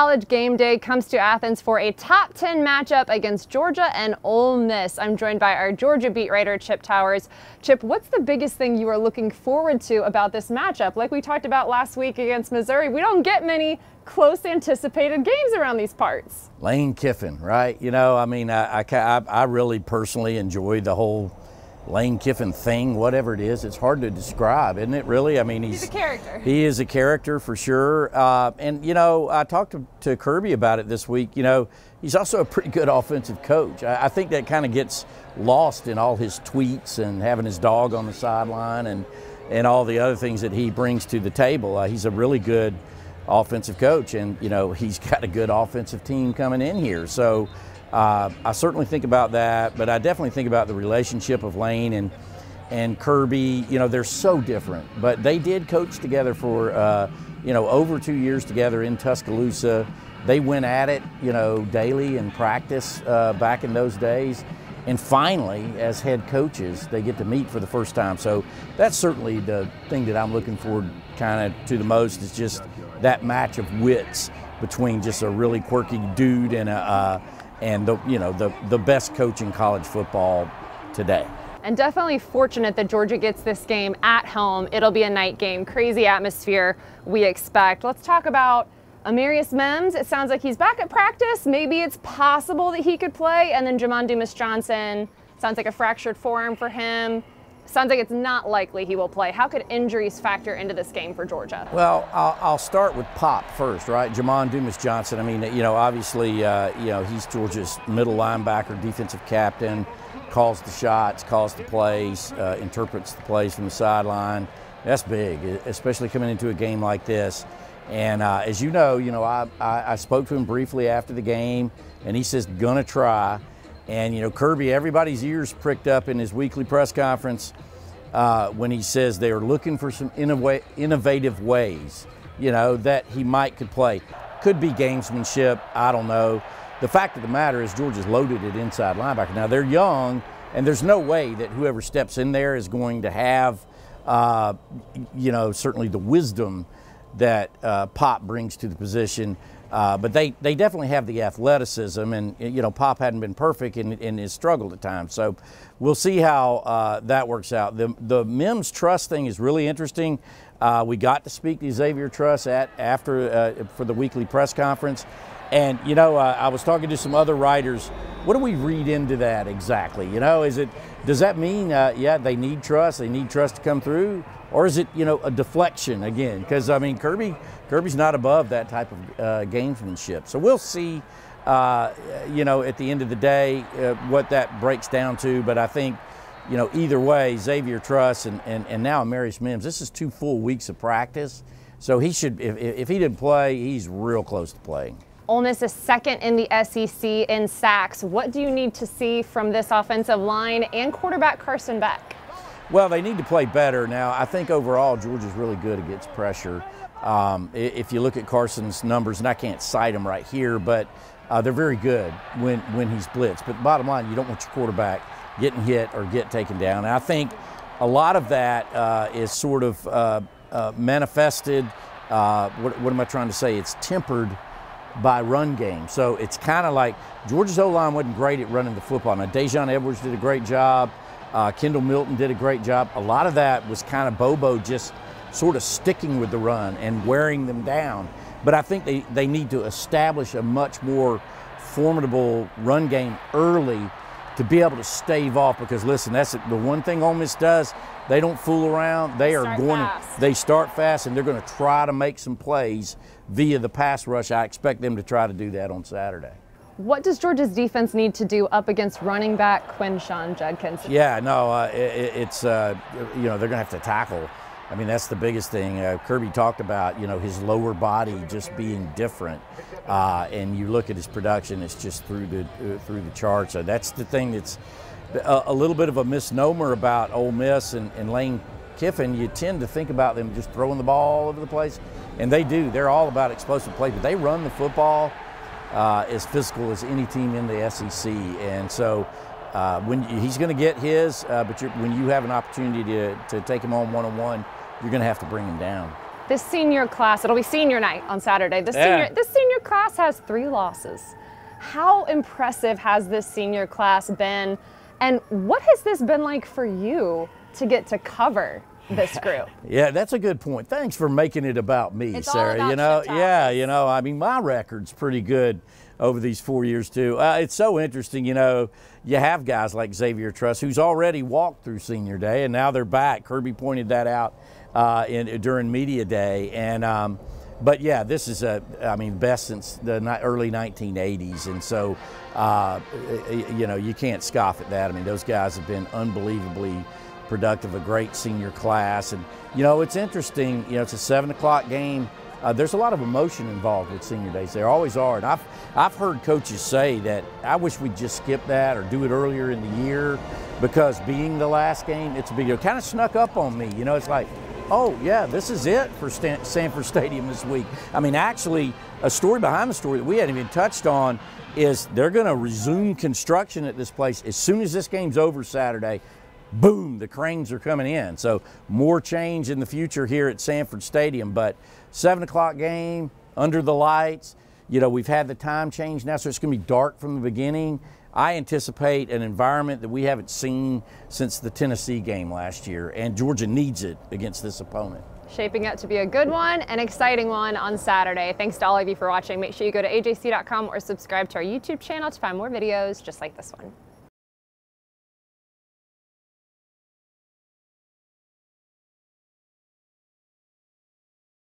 College game day comes to Athens for a top 10 matchup against Georgia and Ole Miss. I'm joined by our Georgia beat writer, Chip Towers. Chip, what's the biggest thing you are looking forward to about this matchup? Like we talked about last week against Missouri, we don't get many close anticipated games around these parts. Lane Kiffin, right? You know, I mean, I really personally enjoy the whole Lane Kiffin thing, whatever it is. It's hard to describe, isn't it, really? I mean, he's a character. He is a character for sure. And, you know, I talked to Kirby about it this week. You know, he's also a pretty good offensive coach. I think that kind of gets lost in all his tweets and having his dog on the sideline and all the other things that he brings to the table. He's a really good offensive coach, and, you know, he's got a good offensive team coming in here. So I certainly think about that, but I definitely think about the relationship of Lane and Kirby. You know, they're so different, but they did coach together for, you know, over 2 years together in Tuscaloosa. They went at it, you know, daily in practice back in those days. And finally, as head coaches, they get to meet for the first time. So that's certainly the thing that I'm looking forward kind of to the most, is just that match of wits between just a really quirky dude and the best coach in college football today. And definitely fortunate that Georgia gets this game at home. It'll be a night game, crazy atmosphere we expect. Let's talk about Amarius Mims. It sounds like he's back at practice. Maybe it's possible that he could play. And then Jamon Dumas-Johnson, sounds like a fractured forearm for him. Sounds like it's not likely he will play. How could injuries factor into this game for Georgia? Well, I'll start with Pop first, right? Jamon Dumas-Johnson. I mean, you know, obviously, you know, he's Georgia's middle linebacker, defensive captain, calls the shots, calls the plays, interprets the plays from the sideline. That's big, especially coming into a game like this. And as you know, I spoke to him briefly after the game, and he says, gonna try. And, you know, Kirby, everybody's ears pricked up in his weekly press conference when he says they are looking for some innovative ways, you know, that he could play. Could be gamesmanship, I don't know. The fact of the matter is Georgia's loaded at inside linebacker. Now, they're young, and there's no way that whoever steps in there is going to have, you know, certainly the wisdom that Pop brings to the position. But they definitely have the athleticism, and, you know, Pop hadn't been perfect and has struggled at times. So we'll see how that works out. The Mims Trust thing is really interesting. We got to speak to Xavier Truss after for the weekly press conference. And, you know, I was talking to some other writers. What do we read into that exactly? You know, does that mean, yeah, they need Truss to come through? Or is it, you know, a deflection again? Because, I mean, Kirby's not above that type of gamesmanship. So we'll see, you know, at the end of the day what that breaks down to. But I think, you know, either way, Xavier Truss and now Amarius Mims, this is 2 full weeks of practice. So he should, if he didn't play, he's real close to playing. Ole Miss is second in the SEC in sacks. What do you need to see from this offensive line and quarterback Carson Beck? Well, they need to play better. Now, I think overall Georgia's really good against pressure. If you look at Carson's numbers, and I can't cite them right here, but they're very good when he's blitzed. But bottom line, you don't want your quarterback getting hit or get taken down. And I think a lot of that is sort of manifested, what am I trying to say? It's tempered by run game. So it's kind of like Georgia's O-line wasn't great at running the football. Now, Dejon Edwards did a great job. Kendall Milton did a great job. A lot of that was kind of Bobo just sort of sticking with the run and wearing them down. But I think they need to establish a much more formidable run game early to be able to stave off, because listen, that's the one thing Ole Miss does. They don't fool around. They start fast, and they're going to try to make some plays via the pass rush. I expect them to try to do that on Saturday. What does Georgia's defense need to do up against running back Quinshon Judkins? Yeah, no, it's you know, they're going to have to tackle. I mean, that's the biggest thing. Kirby talked about, you know, his lower body just being different, and you look at his production; it's just through the charts. So that's the thing that's a little bit of a misnomer about Ole Miss and Lane Kiffin. You tend to think about them just throwing the ball all over the place, and they do. They're all about explosive play, but they run the football as physical as any team in the SEC, and so when he's going to get his, but when you have an opportunity to take him on one-on-one, you're going to have to bring him down. This senior class, it'll be senior night on Saturday. This senior class has 3 losses. How impressive has this senior class been? And what has this been like for you to get to cover this group? Yeah, that's a good point. Thanks for making it about me, it's Sarah. All about I mean, my record's pretty good over these 4 years too. It's so interesting, you have guys like Xavier Truss who's already walked through senior day, and now they're back. Kirby pointed that out during media day, and but yeah, this is best since the early 1980s, and so you can't scoff at that. I mean, those guys have been unbelievably productive, a great senior class, and it's interesting. It's a 7 o'clock game. There's a lot of emotion involved with senior days. There always are, and I've heard coaches say that I wish we'd just skip that or do it earlier in the year, because being the last game, it's a big deal. Kind of snuck up on me. It's like, oh yeah, this is it for Sanford Stadium this week. I mean, actually, a story behind the story that we hadn't even touched on is they're going to resume construction at this place as soon as this game's over Saturday. Boom, the cranes are coming in. So more change in the future here at Sanford Stadium. But 7 o'clock game, under the lights. We've had the time change now, so it's going to be dark from the beginning. I anticipate an environment that we haven't seen since the Tennessee game last year, and Georgia needs it against this opponent. Shaping up to be a good one, an exciting one on Saturday. Thanks to all of you for watching. Make sure you go to ajc.com or subscribe to our YouTube channel to find more videos just like this one.